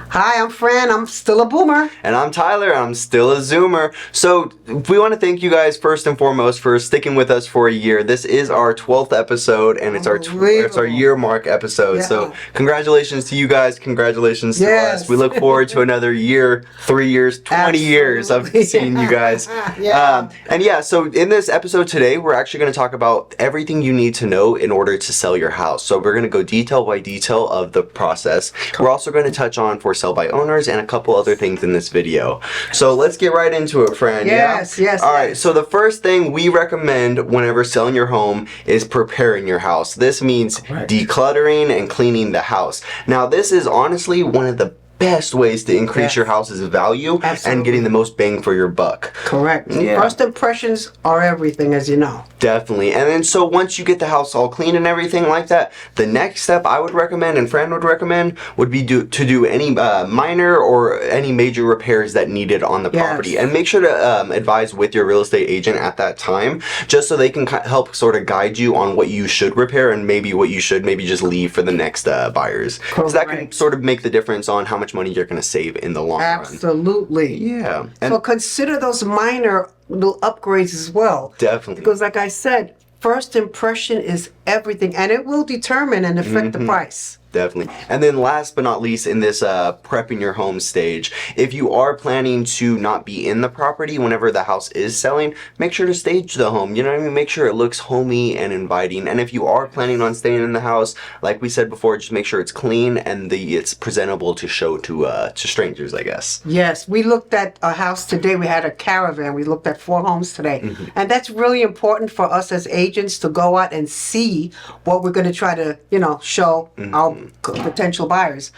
Hi, I'm Fran. I'm still a boomer. And I'm Tyler. I'm still a Zoomer. So we want to thank you guys first and foremost for sticking with us for a year. This is our 12th episode, and it's our year mark episode. Yeah. So congratulations to you guys. Congratulations to us. We look forward to another year, 3 years, 20 years of seeing you guys. So in this episode today, we're actually going to talk about everything you need to know in order to sell your house. So we're going to go detail by detail of the process. We're also going to touch on for sell by owners and a couple other things in this video. So let's get right into it, Fran. Yes. All right, so the first thing we recommend whenever selling your home is preparing your house. This means decluttering and cleaning the house. Now, this is honestly one of the best ways to increase your house's value and getting the most bang for your buck. Correct. First impressions are everything, as you know. Definitely. And then so once you get the house all clean and everything like that, the next step I would recommend and Fran would recommend would be to do any minor or any major repairs that needed on the property. And make sure to advise with your real estate agent at that time, just so they can help sort of guide you on what you should repair and maybe what you should maybe just leave for the next buyers. Because that can sort of make the difference on how much money you're going to save in the long run. Absolutely. Yeah. And so consider those minor little upgrades as well. Definitely. Because like I said, first impression is everything, and it will determine and affect the price. Definitely. And then last but not least in this prepping your home stage, if you are planning to not be in the property whenever the house is selling, make sure to stage the home. You know what I mean? Make sure it looks homey and inviting. And if you are planning on staying in the house, like we said before, just make sure it's clean and it's presentable to show to strangers, I guess. Yes. We looked at a house today. We had a caravan. We looked at 4 homes today. And that's really important for us as agents to go out and see what we're going to try to, show our potential buyers.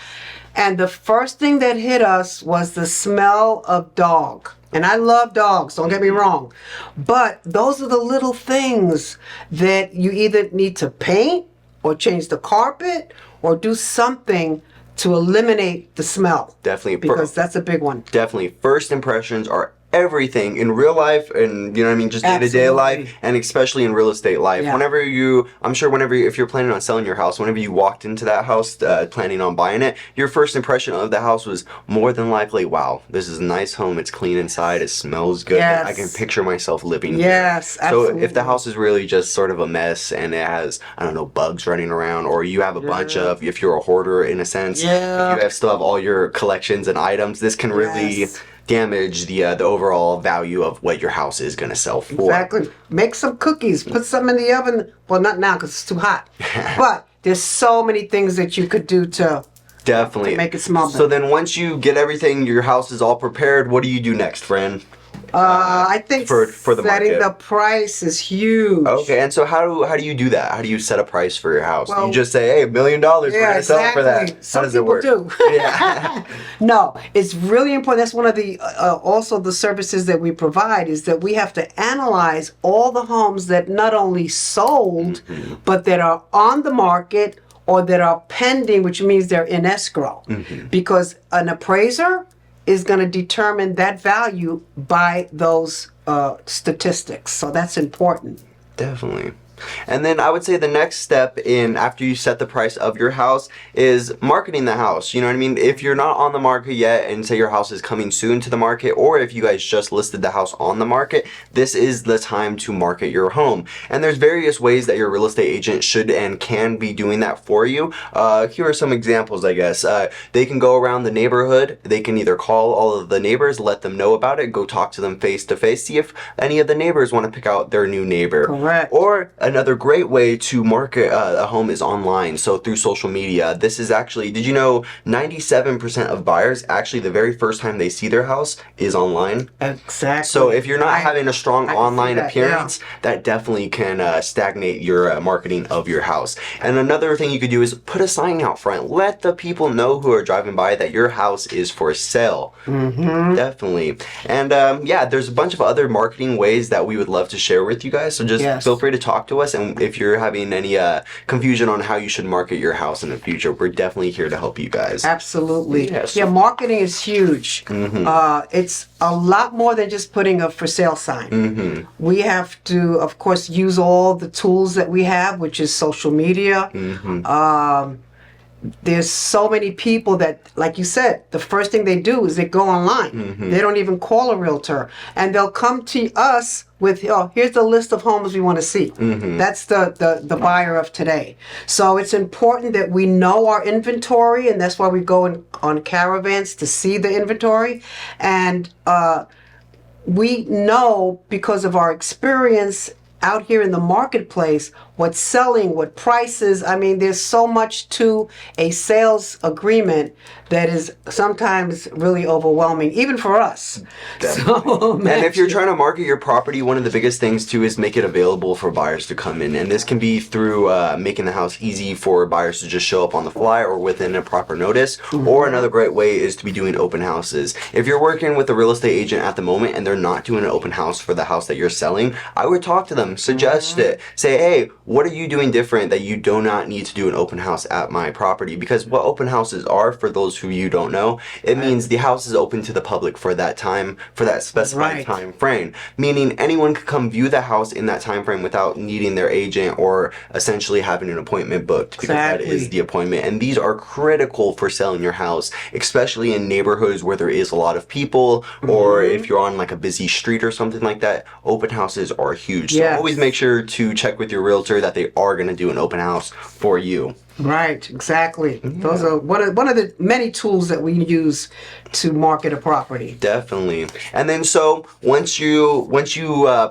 And the first thing that hit us was the smell of dog. And I love dogs, don't get me wrong. But those are the little things that you either need to paint or change the carpet or do something to eliminate the smell. Definitely. Because that's a big one. Definitely. First impressions are everything in real life and just day-to-day life, and especially in real estate life. Whenever if you're planning on selling your house, whenever you walked into that house planning on buying it, your first impression of the house was more than likely, wow, this is a nice home, it's clean inside, it smells good, I can picture myself living here. Absolutely. So if the house is really just sort of a mess and it has, bugs running around, or you have a bunch of, if you're a hoarder in a sense, if you still have all your collections and items, this can really damage the overall value of what your house is going to sell for. Exactly. Make some cookies. Put some in the oven. Well, not now because it's too hot. But there's so many things that you could do to make it smell better. So then once you get everything, your house is all prepared, what do you do next, Fran? I think for the setting market. the price is huge. Okay, and so how do you do that? How do you set a price for your house? Well, you just say, hey, $1 million, we're going to sell it for that. Some how does it work? Do. No, it's really important. That's one of the also the services that we provide is that we have to analyze all the homes that not only sold, but that are on the market or that are pending, which means they're in escrow. Because an appraiser is going to determine that value by those statistics. So that's important. Definitely. And then I would say the next step after you set the price of your house is marketing the house. You know what I mean? If you're not on the market yet and say your house is coming soon to the market, or if you guys just listed the house on the market, this is the time to market your home. And there's various ways that your real estate agent should and can be doing that for you. Here are some examples, I guess. They can go around the neighborhood. They can either call all of the neighbors, let them know about it, go talk to them face to face, see if any of the neighbors want to pick out their new neighbor. Correct. Or another great way to market a home is online, so through social media. This is actually, did you know 97% of buyers actually the very first time they see their house is online? Exactly. So if you're not having a strong online appearance, that definitely can stagnate your marketing of your house. And another thing you could do is put a sign out front. Let the people know who are driving by that your house is for sale. Definitely. And there's a bunch of other marketing ways that we would love to share with you guys, so just feel free to talk to to us. And if you're having any confusion on how you should market your house in the future, we're definitely here to help you guys. Absolutely. Yes. Yeah, marketing is huge. It's a lot more than just putting a for sale sign. We have to, of course, use all the tools that we have, which is social media. There's so many people that, like you said, the first thing they do is they go online. They don't even call a realtor, and they'll come to us with, oh, here's the list of homes we want to see. That's the buyer of today. So it's important that we know our inventory, and that's why we go on caravans to see the inventory. And we know, because of our experience out here in the marketplace, what's selling, what prices. I mean, there's so much to a sales agreement that is sometimes really overwhelming, even for us. So, and if you're trying to market your property, one of the biggest things too is make it available for buyers to come in. And this can be through making the house easy for buyers to just show up on the fly or within a proper notice. Or another great way is to be doing open houses. If you're working with a real estate agent at the moment and they're not doing an open house for the house that you're selling, I would talk to them, suggest it, say, hey, what are you doing different that you do not need to do an open house at my property? Because what open houses are, for those who you don't know, it means the house is open to the public for that time, for that specified time frame. Meaning anyone could come view the house in that time frame without needing their agent or essentially having an appointment booked, because that is the appointment. And these are critical for selling your house, especially in neighborhoods where there is a lot of people, or if you're on like a busy street or something like that. Open houses are huge. So always make sure to check with your realtor that they are going to do an open house for you. Right, exactly. Those are one of the many tools that we use to market a property. Definitely. And then so once you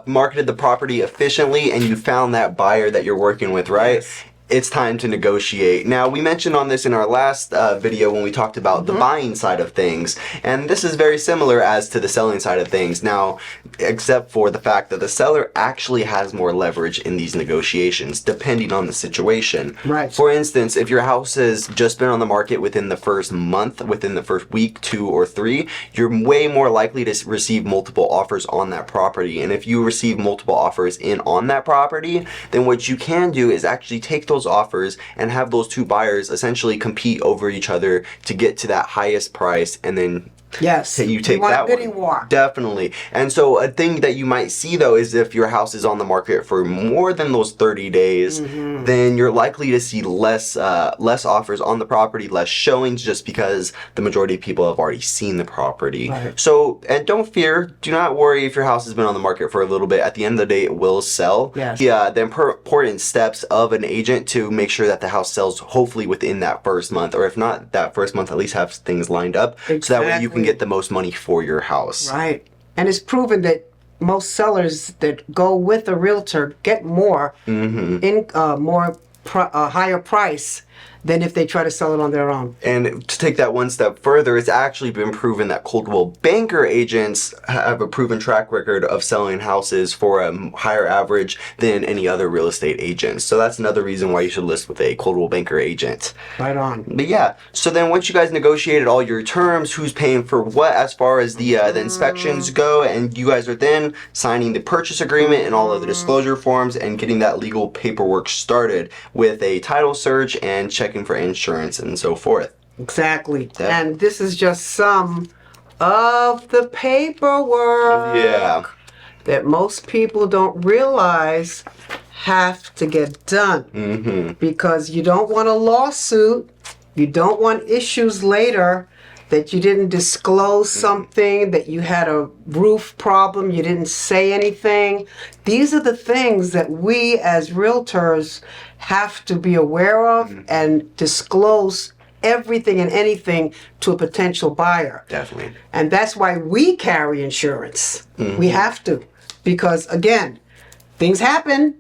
marketed the property efficiently and you found that buyer that you're working with, right? It's time to negotiate. Now, we mentioned on this in our last video when we talked about the buying side of things, and this is very similar as to the selling side of things. Now, except for the fact that the seller actually has more leverage in these negotiations, depending on the situation. Right. For instance, if your house has just been on the market within the first month, within the first week, 2 or 3, you're way more likely to receive multiple offers on that property. And if you receive multiple offers in on that property, then what you can do is actually take those offers and have those two buyers essentially compete over each other to get to that highest price, and then you take that bidding war. Definitely. And so a thing that you might see though is if your house is on the market for more than those 30 days, then you're likely to see less offers on the property, less showings, just because the majority of people have already seen the property. So, and don't fear, do not worry if your house has been on the market for a little bit. At the end of the day, it will sell. The important steps of an agent to make sure that the house sells hopefully within that first month, or if not that first month, at least have things lined up so that way you can get the most money for your house. Right. And it's proven that most sellers that go with a realtor get more higher price than if they try to sell it on their own. And to take that one step further, it's actually been proven that Coldwell Banker agents have a proven track record of selling houses for a higher average than any other real estate agents. So that's another reason why you should list with a Coldwell Banker agent. Right on. But yeah, so then once you guys negotiated all your terms, who's paying for what as far as the inspections go, and you guys are then signing the purchase agreement and all of the disclosure forms and getting that legal paperwork started with a title search and checking for insurance and so forth. Exactly. And this is just some of the paperwork that most people don't realize have to get done. Because you don't want a lawsuit, you don't want issues later that you didn't disclose something, that you had a roof problem, you didn't say anything. These are the things that we as realtors have to be aware of and disclose everything and anything to a potential buyer. Definitely. And that's why we carry insurance. We have to. Because again, things happen,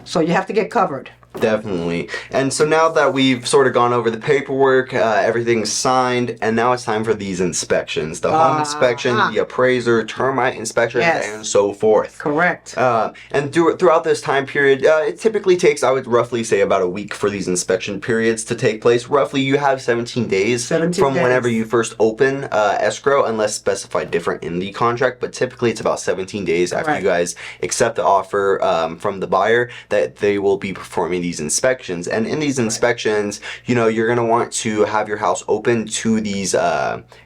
so you have to get covered. Definitely. And so now that we've sort of gone over the paperwork, everything's signed, and now it's time for these inspections. The home inspection, the appraiser, termite inspections, and so forth. Correct. And throughout this time period, it typically takes, I would roughly say, about a week for these inspection periods to take place. Roughly, you have 17 days from whenever you first open escrow, unless specified different in the contract. But typically, it's about 17 days after you guys accept the offer from the buyer that they will be performing these inspections. And in these inspections, you know, you're going to want to have your house open to these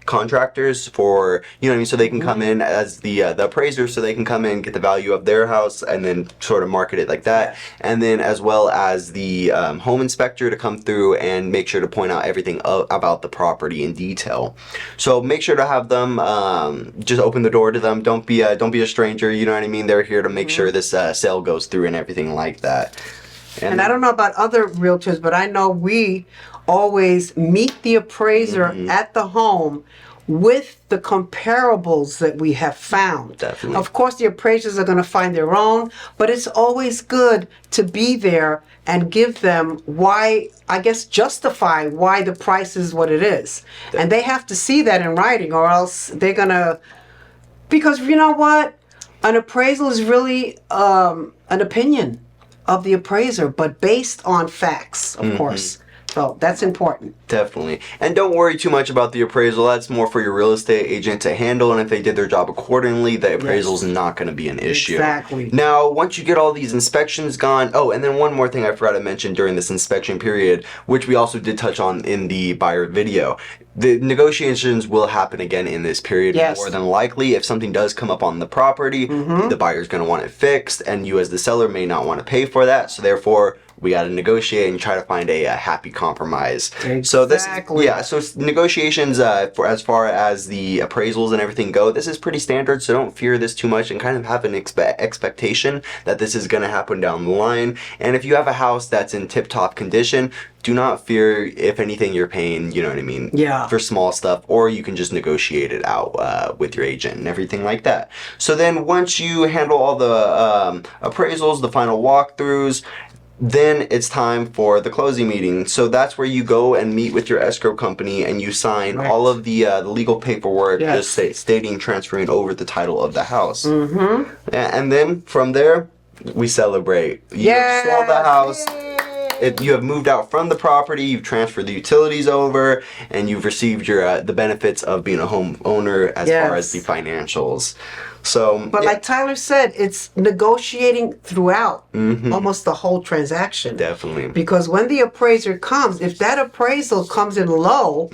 contractors for, you know what I mean, so they can come in as the appraiser, so they can come in, get the value of their house, and then sort of market it like that. And then as well as the home inspector to come through and make sure to point out everything about the property in detail. So make sure to have them just open the door to them. Don't be a stranger. You know what I mean? They're here to make sure this sale goes through and everything like that. And I don't know about other realtors, but I know we always meet the appraiser at the home with the comparables that we have found. Definitely. Of course, the appraisers are going to find their own, but it's always good to be there and give them justify why the price is what it is. Definitely. And they have to see that in writing, or else they're going to, because you know what? An appraisal is really an opinion of the appraiser, but based on facts, of course. So that's important. Definitely. And don't worry too much about the appraisal. That's more for your real estate agent to handle. And if they did their job accordingly, the appraisal is not going to be an issue. Exactly. Now, once you get all these inspections gone, and then one more thing I forgot to mention during this inspection period, which we also did touch on in the buyer video. The negotiations will happen again in this period. More than likely. If something does come up on the property, the buyer's going to want it fixed, and you as the seller may not want to pay for that. So therefore, we got to negotiate and try to find a happy compromise. Exactly. So negotiations for as far as the appraisals and everything go, this is pretty standard. So don't fear this too much and kind of have an expectation that this is going to happen down the line. And if you have a house that's in tip-top condition, do not fear if anything you're paying, you know what I mean, for small stuff, or you can just negotiate it out with your agent and everything like that. So then once you handle all the appraisals, the final walkthroughs, then it's time for the closing meeting. So that's where you go and meet with your escrow company and you sign all of the legal paperwork just stating transferring over the title of the house. And then from there, we celebrate. You have sold the house. You have moved out from the property, you've transferred the utilities over, and you've received your the benefits of being a homeowner as far as the financials. So, but like Tyler said, it's negotiating throughout almost the whole transaction. Definitely. Because when the appraiser comes, if that appraisal comes in low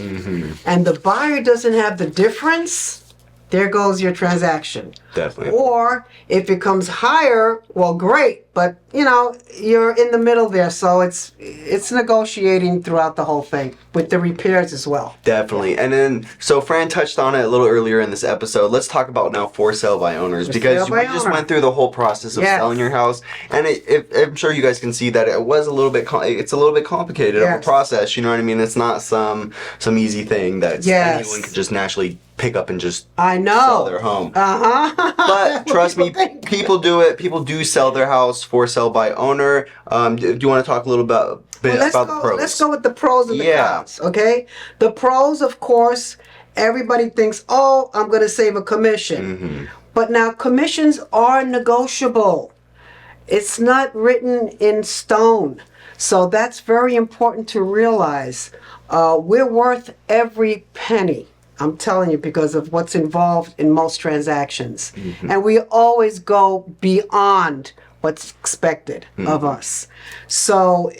and the buyer doesn't have the difference, there goes your transaction. Definitely. Or if it comes higher, well, great, but you know, you're in the middle there, so it's negotiating throughout the whole thing with the repairs as well. Definitely. And then, so Fran touched on it a little earlier in this episode. Let's talk about now for sale by owners, because we just went through the whole process of selling your house, and I'm sure you guys can see that it was a little bit it's a little bit complicated of a process. You know what I mean? It's not some easy thing that anyone can just naturally pick up and just sell their home. But trust me, people do it. People do sell their house for sale by owner. Do you want to talk a little about the pros? Let's go with the pros and the cons, okay? The pros, of course, everybody thinks, oh, I'm going to save a commission. But now commissions are negotiable. It's not written in stone. So that's very important to realize. We're worth every penny. I'm telling you, because of what's involved in most transactions. And we always go beyond what's expected of us. So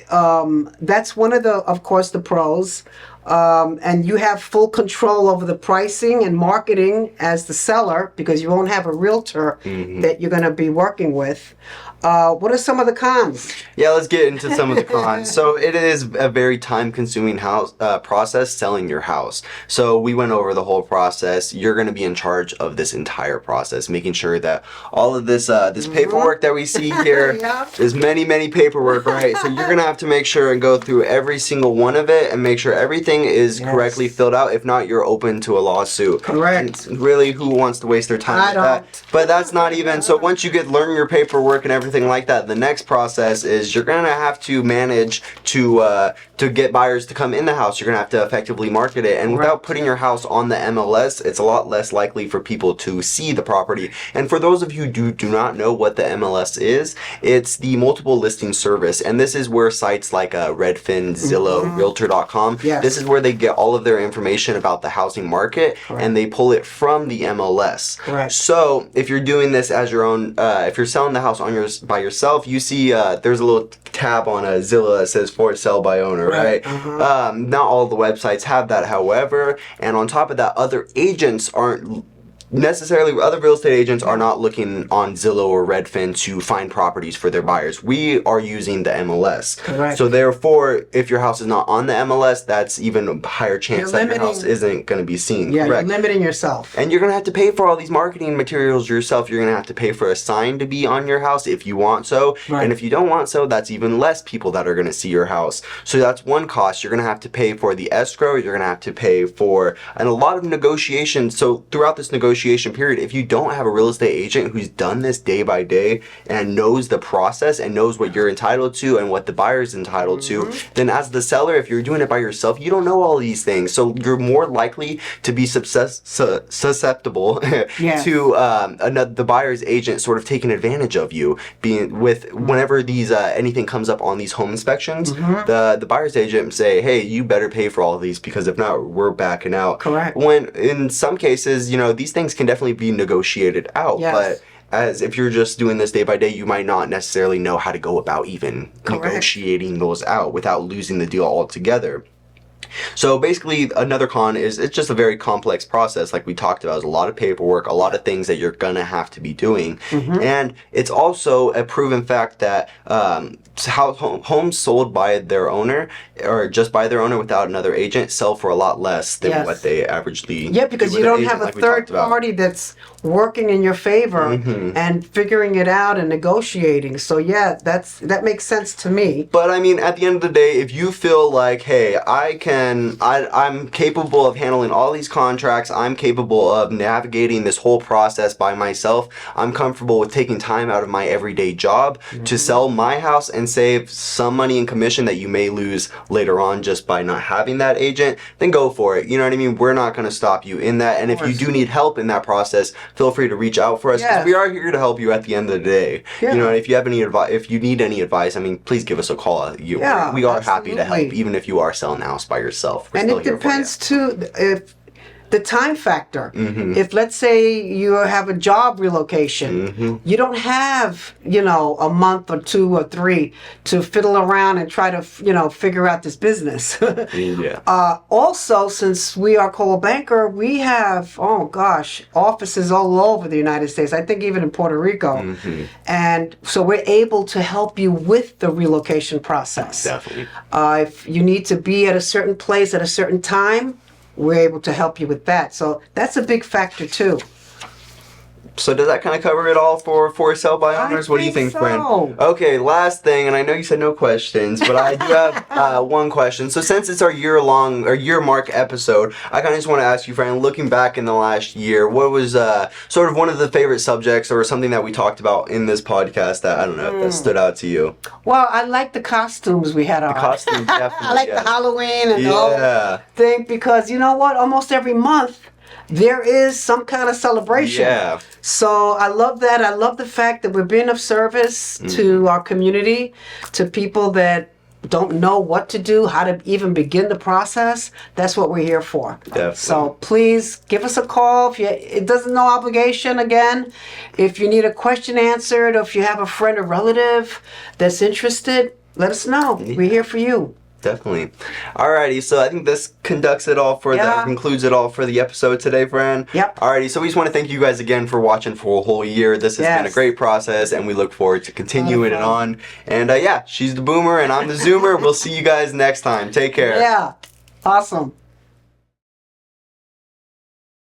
that's one of course, the pros. And you have full control over the pricing and marketing as the seller, because you won't have a realtor that you're going to be working with. What are some of the cons? Yeah, let's get into some of the cons. So it is a very time-consuming process selling your house. So we went over the whole process. You're going to be in charge of this entire process, making sure that all of this this paperwork that we see here is many paperwork, right? So you're going to have to make sure and go through every single one of it and make sure everything everything is Yes. correctly filled out. If not, you're open to a lawsuit. Correct. And really, who wants to waste their time I with that? don't. But that's not even. So once you learn your paperwork and everything like that, the next process is you're gonna have to manage to get buyers to come in the house. You're gonna have to effectively market it, and without putting your house on the MLS, it's a lot less likely for people to see the property. And for those of you who do not know what the MLS is, it's the multiple listing service, and this is where sites like Redfin, Zillow, Realtor.com. Yes. This is where they get all of their information about the housing market, and they pull it from the MLS. Correct. So if you're doing this as your own, if you're selling the house by yourself, you see there's a little tab on Zillow that says for sale by owner, right? Not all the websites have that, however, and on top of that, other agents aren't necessarily, other real estate agents are not looking on Zillow or Redfin to find properties for their buyers. We are using the MLS. Correct. So therefore, if your house is not on the MLS, that's even a higher chance You're that your house limiting- isn't going to be seen. Yeah, Correct. you're limiting yourself. And you're going to have to pay for all these marketing materials yourself. You're going to have to pay for a sign to be on your house if you want so. Right. And if you don't want so, that's even less people that are going to see your house. So that's one cost. You're going to have to pay for the escrow. You're going to have to pay for, and a lot of negotiation. So throughout this negotiation period, if you don't have a real estate agent who's done this day by day and knows the process and knows what you're entitled to and what the buyer's entitled to, then as the seller, if you're doing it by yourself, you don't know all these things. So you're more likely to be susceptible Yes. to the buyer's agent sort of taking advantage of you. Being with whenever these anything comes up on these home inspections, the buyer's agent say, hey, you better pay for all of these because if not, we're backing out. Correct. When in some cases, these things can definitely be negotiated out, Yes. but as if you're just doing this day by day, you might not necessarily know how to go about even negotiating those out without losing the deal altogether. So basically, another con is it's just a very complex process. Like we talked about, there's a lot of paperwork, a lot of things that you're gonna have to be doing, and it's also a proven fact that homes sold by their owner or just by their owner without another agent sell for a lot less than Yes. what they averagely. Yeah, because do you with an don't agent, have a like we third talked about. party that's working in your favor and figuring it out and negotiating. So yeah, that makes sense to me. But I mean, at the end of the day, if you feel like, hey, I'm capable of handling all these contracts, I'm capable of navigating this whole process by myself, I'm comfortable with taking time out of my everyday job to sell my house and save some money in commission that you may lose later on just by not having that agent, then go for it. You know what I mean? We're not going to stop you in that. And if you do need help in that process, feel free to reach out for us because Yes. we are here to help you at the end of the day. Yeah. You know, if you have any advice, if you need any advice, I mean, please give us a call. Yeah, We are happy to help, absolutely. even if you are selling the house by yourself. We're And still it here for you. depends too if the time factor. If let's say you have a job relocation, you don't have, a month or 2 or 3 to fiddle around and try to, figure out this business. Yeah. Also, since we are Coldwell Banker, we have, offices all over the United States. I think even in Puerto Rico. And so we're able to help you with the relocation process. Definitely. If you need to be at a certain place at a certain time, we're able to help you with that. So that's a big factor too. So does that kind of cover it all for sell by owners? What do you think think, friend? so. Okay, last thing, and I know you said no questions, but I do have one question. So since it's our year mark episode, I kind of just want to ask you, friend, looking back in the last year, what was sort of one of the favorite subjects or something that we talked about in this podcast that, I don't know, that stood out to you? Well, I like the costumes we had on. Costume, definitely. I like yes. the Halloween and the whole Yeah. thing because you know what? Almost every month there is some kind of celebration. Yeah. So I love that. I love the fact that we're being of service to our community, to people that don't know what to do, how to even begin the process. That's what we're here for. Definitely. So please give us a call. It doesn't no obligation again. If you need a question answered or if you have a friend or relative that's interested, let us know. We're here for you. Definitely. Alrighty, so I think this concludes it all for the episode today, friend. Yep. Alrighty, so we just want to thank you guys again for watching for a whole year. This has been a great process, and we look forward to continuing it on. And she's the Boomer, and I'm the Zoomer. We'll see you guys next time. Take care. Yeah. Awesome.